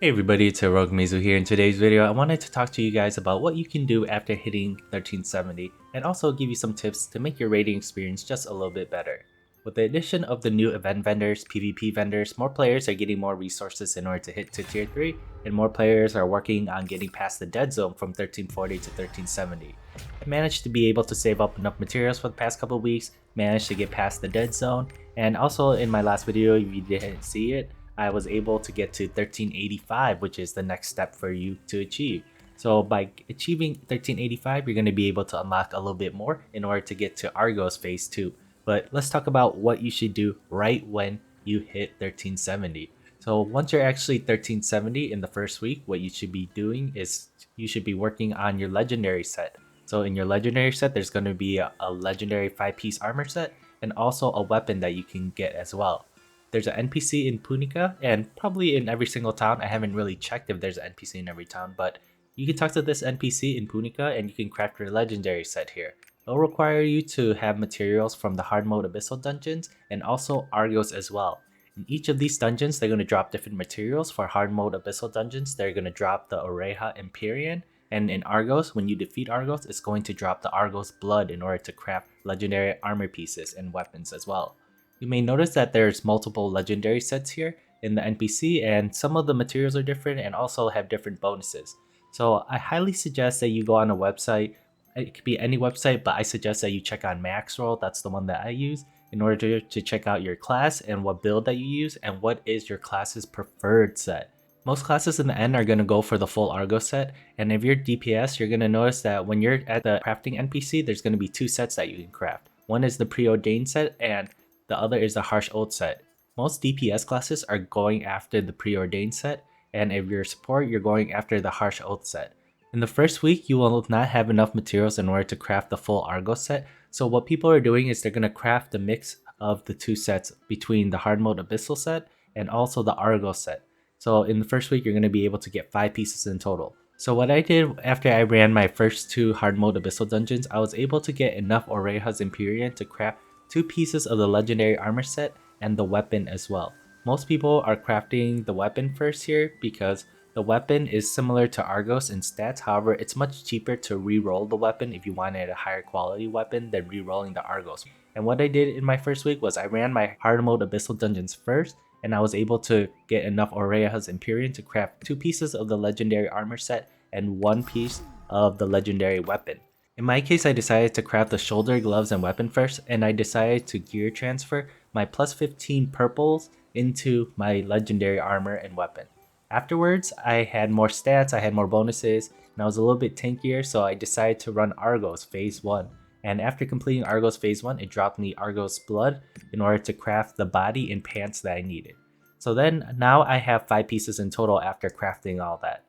Hey everybody, it's HeroicMizu here. In today's video, I wanted to talk to you guys about what you can do after hitting 1370 and also give you some tips to make your raiding experience just a little bit better. With the addition of the new event vendors, PvP vendors, more players are getting more resources in order to hit to tier 3 and more players are working on getting past the dead zone from 1340 to 1370. I managed to be able to save up enough materials for the past couple of weeks, managed to get past the dead zone, and also in my last video, if you didn't see it, I was able to get to 1385, which is the next step for you to achieve. So by achieving 1385, you're going to be able to unlock a little bit more in order to get to Argos Phase 2. But let's talk about what you should do right when you hit 1370. So once you're actually 1370 in the first week, what you should be doing is you should be working on your legendary set. So in your legendary set, there's going to be a legendary 5-piece armor set and also a weapon that you can get as well. There's an NPC in Punica and probably in every single town. I haven't really checked if there's an NPC in every town, but you can talk to this NPC in Punica and you can craft your legendary set here. It'll require you to have materials from the Hard Mode Abyssal Dungeons and also Argos as well. In each of these dungeons, they're going to drop different materials. For Hard Mode Abyssal Dungeons, they're going to drop the Oreja Empyrean, and in Argos, when you defeat Argos, it's going to drop the Argos Blood in order to craft legendary armor pieces and weapons as well. You may notice that there's multiple legendary sets here in the NPC and some of the materials are different and also have different bonuses. So I highly suggest that you go on a website. It could be any website, but I suggest that you check on Maxroll. That's the one that I use in order to check out your class and what build that you use and what is your class's preferred set. Most classes in the end are going to go for the full Argos set, and if you're DPS, you're going to notice that when you're at the crafting NPC, there's going to be two sets that you can craft. One is the preordained set and the other is the Harsh Oath set. Most DPS classes are going after the preordained set, and if you're support, you're going after the Harsh Oath set. In the first week, you will not have enough materials in order to craft the full Argos set, so what people are doing is they're going to craft a mix of the two sets between the Hard Mode Abyssal set and also the Argos set. So in the first week, you're going to be able to get 5 pieces in total. So what I did after I ran my first 2 Hard Mode Abyssal Dungeons, I was able to get enough Oreja's Empyrean to craft 2 pieces of the legendary armor set and the weapon as well. Most people are crafting the weapon first here because the weapon is similar to Argos in stats. However, it's much cheaper to re-roll the weapon if you wanted a higher quality weapon than re-rolling the Argos. And what I did in my first week was I ran my Hard Mode Abyssal Dungeons first, and I was able to get enough Oreja's Empyrean to craft 2 pieces of the legendary armor set and 1 piece of the legendary weapon. In my case, I decided to craft the shoulder, gloves, and weapon first, and I decided to gear transfer my plus 15 purples into my legendary armor and weapon. Afterwards, I had more stats, I had more bonuses, and I was a little bit tankier, so I decided to run Argos Phase 1. And after completing Argos Phase 1, it dropped me Argos Blood in order to craft the body and pants that I needed. So then, now I have 5 pieces in total after crafting all that.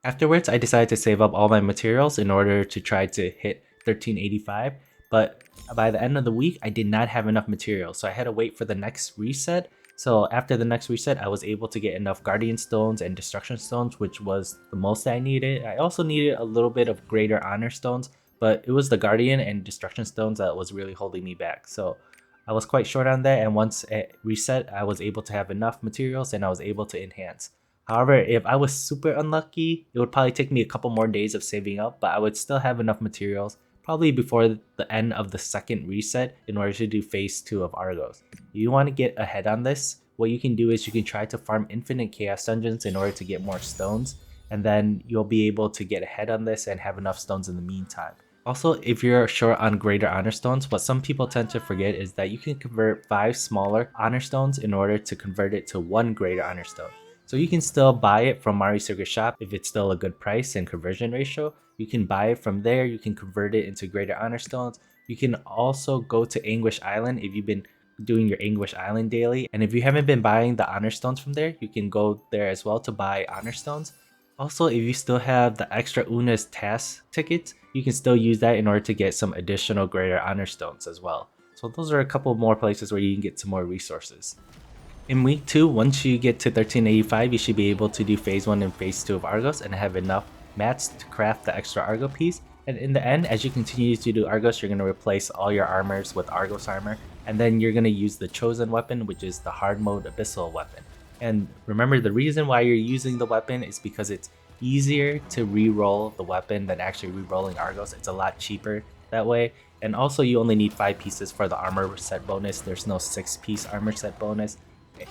Afterwards, I decided to save up all my materials in order to try to hit 1385, but by the end of the week, I did not have enough materials, so I had to wait for the next reset. So after the next reset, I was able to get enough Guardian Stones and Destruction Stones, which was the most I needed. I also needed a little bit of Greater Honor Stones, but it was the Guardian and Destruction Stones that was really holding me back. So I was quite short on that, and once it reset, I was able to have enough materials and I was able to enhance. However, if I was super unlucky, it would probably take me a couple more days of saving up, but I would still have enough materials probably before the end of the second reset in order to do Phase 2 of Argos. If you want to get ahead on this, what you can do is you can try to farm infinite chaos dungeons in order to get more stones, and then you'll be able to get ahead on this and have enough stones in the meantime. Also, if you're short on Greater Honor Stones, what some people tend to forget is that you can convert 5 smaller Honor Stones in order to convert it to 1 Greater Honor Stone. So you can still buy it from Mari Circus Shop if it's still a good price and conversion ratio. You can buy it from there, you can convert it into Greater Honor Stones. You can also go to Anguish Island if you've been doing your Anguish Island daily. And if you haven't been buying the Honor Stones from there, you can go there as well to buy Honor Stones. Also, if you still have the extra Una's task tickets, you can still use that in order to get some additional Greater Honor Stones as well. So those are a couple more places where you can get some more resources. In week 2, once you get to 1385, you should be able to do Phase 1 and Phase 2 of Argos and have enough mats to craft the extra Argo piece. And in the end, as you continue to do Argos, you're going to replace all your armors with Argos armor, and then you're going to use the chosen weapon, which is the Hard Mode Abyssal weapon. And remember, the reason why you're using the weapon is because it's easier to re-roll the weapon than actually re-rolling Argos. It's a lot cheaper that way. And also you only need 5 pieces for the armor set bonus. There's no 6-piece armor set bonus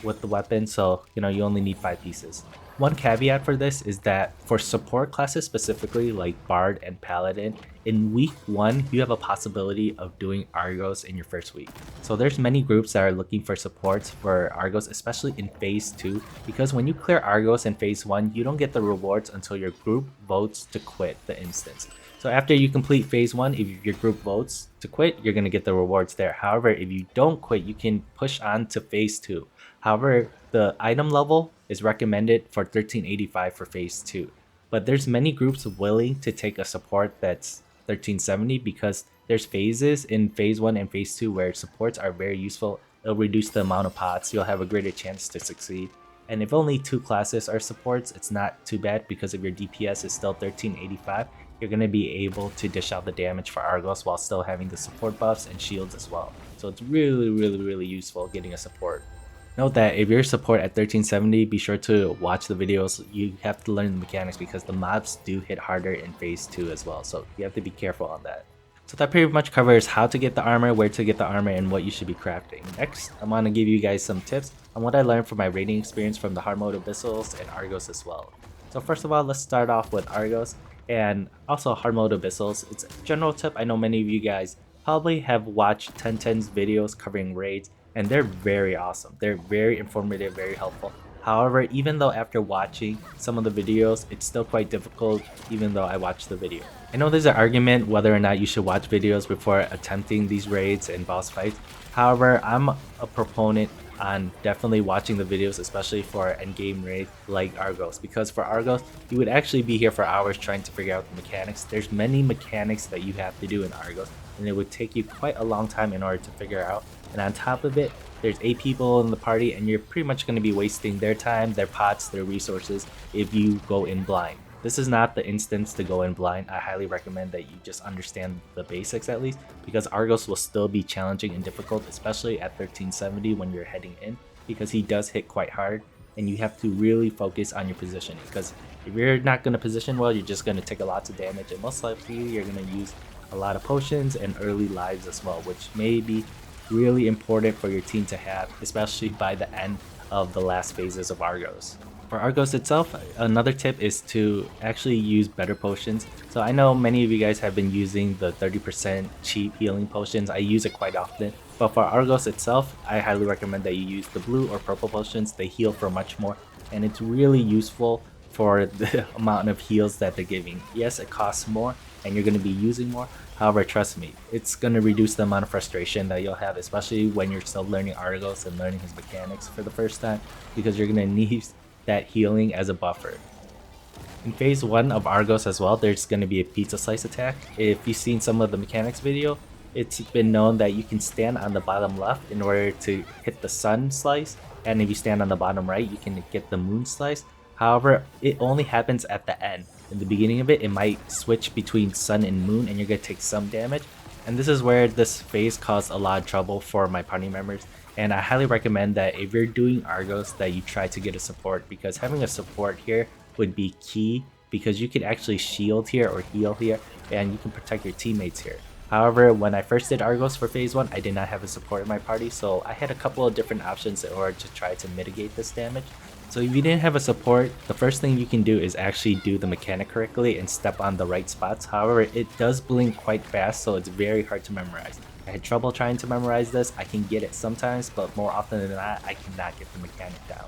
with the weapon, so you only need 5 pieces. One caveat for this is that for support classes specifically like Bard and Paladin, in week 1 you have a possibility of doing Argos in your first week. So there's many groups that are looking for supports for Argos, especially in phase 2, because when you clear Argos in phase 1 you don't get the rewards until your group votes to quit the instance. So after you complete phase 1, if your group votes to quit, you're going to get the rewards there. However, if you don't quit, you can push on to phase 2. However, the item level is recommended for 1385 for phase 2. But there's many groups willing to take a support that's 1370 because there's phases in phase 1 and phase 2 where supports are very useful. It'll reduce the amount of pots, you'll have a greater chance to succeed. And if only 2 classes are supports, it's not too bad because if your DPS is still 1385, you're going to be able to dish out the damage for Argos while still having the support buffs and shields as well. So it's really useful getting a support. Note that if you're a support at 1370, be sure to watch the videos. You have to learn the mechanics because the mobs do hit harder in phase 2 as well, so you have to be careful on that. So that pretty much covers how to get the armor, where to get the armor, and what you should be crafting. Next, I want to give you guys some tips on what I learned from my raiding experience from the Hard Mode Abyssals and Argos as well. So first of all, let's start off with Argos and also Hard Mode Abyssals. It's a general tip. I know many of you guys probably have watched 1010's videos covering raids, and they're very awesome. They're very informative, very helpful. However, even though after watching some of the videos, it's still quite difficult even though I watched the video. I know there's an argument whether or not you should watch videos before attempting these raids and boss fights. However, I'm a proponent on definitely watching the videos, especially for an endgame raid like Argos, because for Argos, you would actually be here for hours trying to figure out the mechanics. There's many mechanics that you have to do in Argos, and it would take you quite a long time in order to figure out. And on top of it, there's 8 people in the party, and you're pretty much going to be wasting their time, their pots, their resources if you go in blind. This is not the instance to go in blind. I highly recommend that you just understand the basics at least, because Argos will still be challenging and difficult, especially at 1370 when you're heading in, because he does hit quite hard, and you have to really focus on your positioning, because if you're not going to position well, you're just going to take a lot of damage, and most likely you're going to use a lot of potions and early lives as well, which may be really important for your team to have, especially by the end of the last phases of Argos. For Argos itself, another tip is to actually use better potions. So I know many of you guys have been using the 30% cheap healing potions. I use it quite often. But for Argos itself, I highly recommend that you use the blue or purple potions. They heal for much more, and it's really useful for the amount of heals that they're giving. Yes, it costs more and you're going to be using more. However, trust me, it's going to reduce the amount of frustration that you'll have, especially when you're still learning Argos and learning his mechanics for the first time, because you're going to need that healing as a buffer. In phase 1 of Argos as well, there's going to be a pizza slice attack. If you've seen some of the mechanics video, it's been known that you can stand on the bottom left in order to hit the sun slice, and if you stand on the bottom right, you can get the moon slice. However, it only happens at the end. In the beginning of it, it might switch between sun and moon, and you're going to take some damage. And this is where this phase caused a lot of trouble for my party members. And I highly recommend that if you're doing Argos, that you try to get a support, because having a support here would be key, because you could actually shield here or heal here, and you can protect your teammates here. However, when I first did Argos for phase 1, I did not have a support in my party, so I had a couple of different options in order to try to mitigate this damage. So if you didn't have a support, the first thing you can do is actually do the mechanic correctly and step on the right spots. However, it does blink quite fast, so it's very hard to memorize. I had trouble trying to memorize this. I can get it sometimes, but more often than not, I cannot get the mechanic down.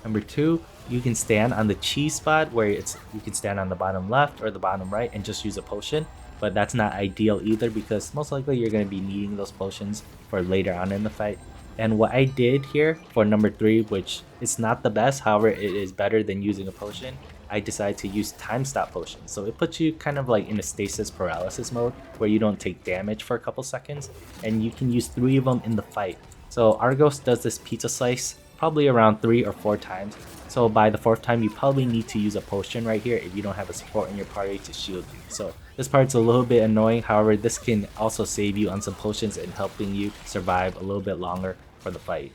Number 2, you can stand on the cheese spot where you can stand on the bottom left or the bottom right and just use a potion. But that's not ideal either, because most likely you're going to be needing those potions for later on in the fight. And what I did here for number 3, which is not the best, however it is better than using a potion, I decided to use time stop potions. So it puts you kind of like in a stasis paralysis mode where you don't take damage for a couple seconds, and you can use 3 of them in the fight. So Argos does this pizza slice probably around 3 or 4 times. So by the 4th time, you probably need to use a potion right here if you don't have a support in your party to shield you. So this part's a little bit annoying, however this can also save you on some potions and helping you survive a little bit longer for the fight.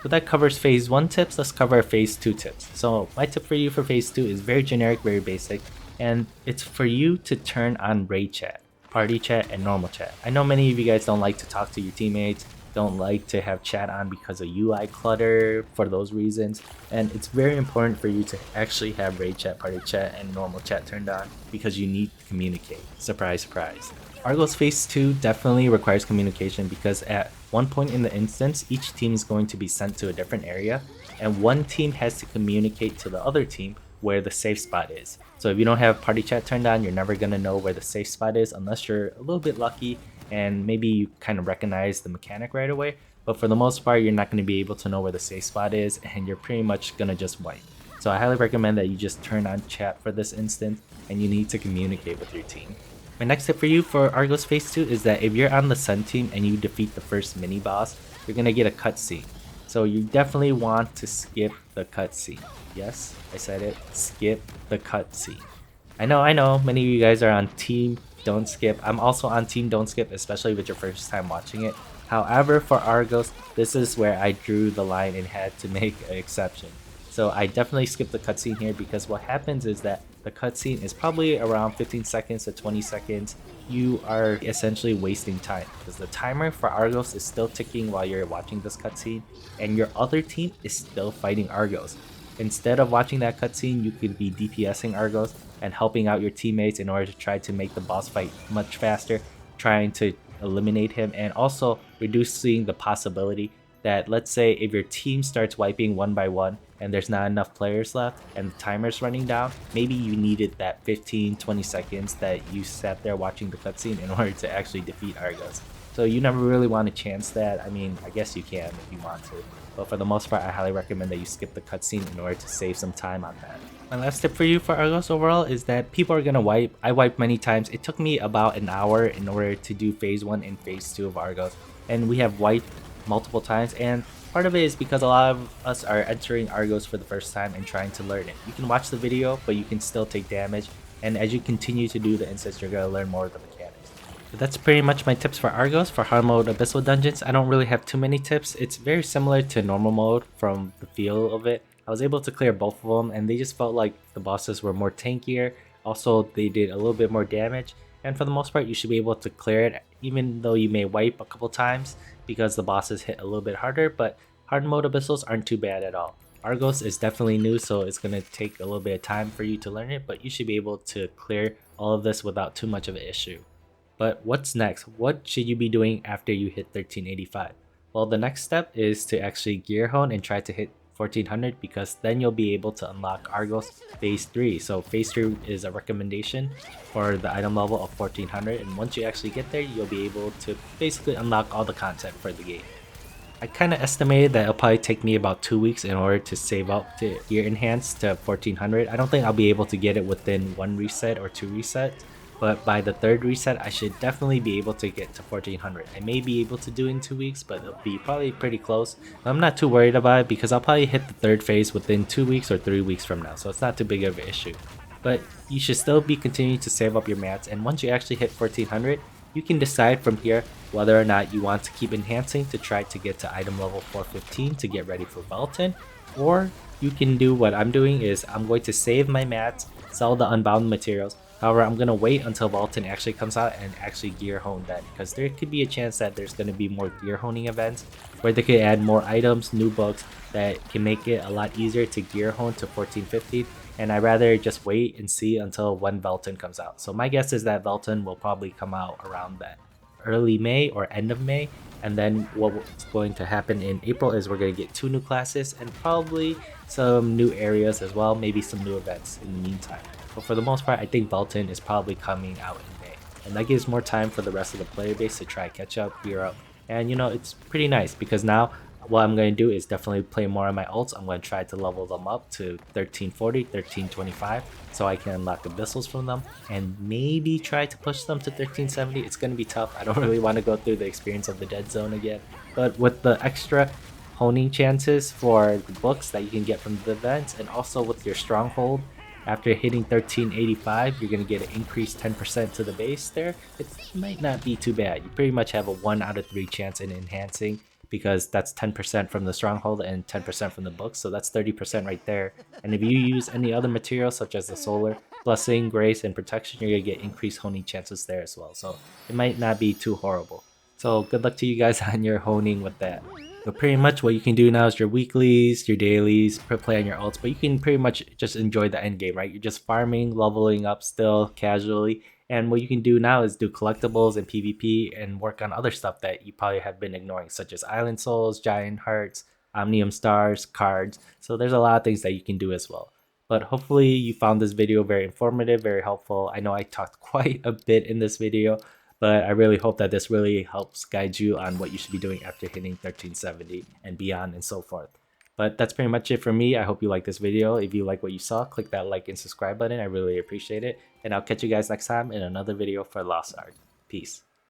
But that covers phase 1 tips, let's cover phase 2 tips. So my tip for you for phase 2 is very generic, very basic, and it's for you to turn on raid chat, party chat, and normal chat. I know many of you guys don't like to talk to your teammates, don't like to have chat on because of UI clutter for those reasons, and it's very important for you to actually have raid chat, party chat, and normal chat turned on because you need to communicate. Surprise, surprise. Argos Phase 2 definitely requires communication because at one point in the instance, each team is going to be sent to a different area, and one team has to communicate to the other team where the safe spot is. So if you don't have party chat turned on, you're never going to know where the safe spot is unless you're a little bit lucky and maybe you kind of recognize the mechanic right away. But for the most part, you're not going to be able to know where the safe spot is, and you're pretty much going to just wipe. So I highly recommend that you just turn on chat for this instance, and you need to communicate with your team. My next tip for you for Argos Phase 2 is that if you're on the Sun team and you defeat the first mini boss, you're going to get a cutscene. So you definitely want to skip the cutscene. Yes, I said it. Skip the cutscene. I know, many of you guys are on team don't skip. I'm also on team don't skip, especially with your first time watching it. However, for Argos, this is where I drew the line and had to make an exception. So I definitely skipped the cutscene here because what happens is that the cutscene is probably around 15 seconds to 20 seconds. You are essentially wasting time because the timer for Argos is still ticking while you're watching this cutscene, and your other team is still fighting Argos. Instead of watching that cutscene, you could be DPSing Argos and helping out your teammates in order to try to make the boss fight much faster, trying to eliminate him, and also reducing the possibility that, let's say, if your team starts wiping one by one and there's not enough players left and the timer's running down, maybe you needed that 15-20 seconds that you sat there watching the cutscene in order to actually defeat Argos. So you never really want to chance that. I mean, I guess you can if you want to, but for the most part, I highly recommend that you skip the cutscene in order to save some time on that. My last tip for you for Argos overall is that people are gonna wipe. I wiped many times. It took me about an hour in order to do phase 1 and phase 2 of Argos, and we have wiped multiple times, and part of it is because a lot of us are entering Argos for the first time and trying to learn it. You can watch the video, but you can still take damage, and as you continue to do the instance, you're gonna learn more of the mechanics. But that's pretty much my tips for Argos. For Hard Mode Abyssal Dungeons, I don't really have too many tips. It's very similar to normal mode from the feel of it. I was able to clear both of them, and they just felt like the bosses were more tankier. Also, they did a little bit more damage, and for the most part, you should be able to clear it, even though you may wipe a couple times because the bosses hit a little bit harder. But Hard Mode Abyssals aren't too bad at all. Argos is definitely new, so it's going to take a little bit of time for you to learn it, but you should be able to clear all of this without too much of an issue. But what's next? What should you be doing after you hit 1385? Well, the next step is to actually gear hone and try to hit 1400, because then you'll be able to unlock Argos Phase 3. So Phase 3 is a recommendation for the item level of 1400, and once you actually get there, you'll be able to basically unlock all the content for the game. I kind of estimated that it'll probably take me about 2 weeks in order to save up to gear enhance to 1400. I don't think I'll be able to get it within 1 reset or 2 resets, but by the 3rd reset, I should definitely be able to get to 1400. I may be able to do it in 2 weeks, but it'll be probably pretty close. I'm not too worried about it because I'll probably hit the 3rd phase within 2 weeks or 3 weeks from now, so it's not too big of an issue. But you should still be continuing to save up your mats, and once you actually hit 1400, you can decide from here whether or not you want to keep enhancing to try to get to item level 415 to get ready for Velton, or you can do what I'm doing is I'm going to save my mats, sell the unbound materials. However, I'm going to wait until Velton actually comes out and actually gear hone that, because there could be a chance that there's going to be more gear honing events where they could add more items, new books that can make it a lot easier to gear hone to 1450, and I'd rather just wait and see until when Velton comes out. So my guess is that Velton will probably come out around that early May or end of May, and then what's going to happen in April is we're going to get 2 new classes and probably some new areas as well, maybe some new events in the meantime. But for the most part, I think Velton is probably coming out in May, and that gives more time for the rest of the player base to try catch up, gear up, and you know, it's pretty nice because now what I'm going to do is definitely play more on my ults. I'm going to try to level them up to 1340, 1325 so I can unlock abyssals from them, and maybe try to push them to 1370. It's going to be tough. I don't really want to go through the experience of the dead zone again, but with the extra honing chances for the books that you can get from the events, and also with your stronghold, after hitting 1385, you're going to get an increased 10% to the base there. It might not be too bad. You pretty much have a 1 out of 3 chance in enhancing because that's 10% from the stronghold and 10% from the book, so that's 30% right there. And if you use any other materials such as the solar, blessing, grace, and protection, you're gonna get increased honing chances there as well, so it might not be too horrible. So good luck to you guys on your honing with that. But pretty much what you can do now is your weeklies, your dailies, play on your ults, but you can pretty much just enjoy the end game, right? You're just farming, leveling up still casually, and what you can do now is do collectibles and PvP and work on other stuff that you probably have been ignoring, such as Island Souls, Giant Hearts, Omnium Stars, cards. So there's a lot of things that you can do as well. But hopefully you found this video very informative, very helpful. I know I talked quite a bit in this video, but I really hope that this really helps guide you on what you should be doing after hitting 1370 and beyond and so forth. But that's pretty much it for me. I hope you like this video. If you like what you saw, click that like and subscribe button. I really appreciate it. And I'll catch you guys next time in another video for Lost Ark. Peace.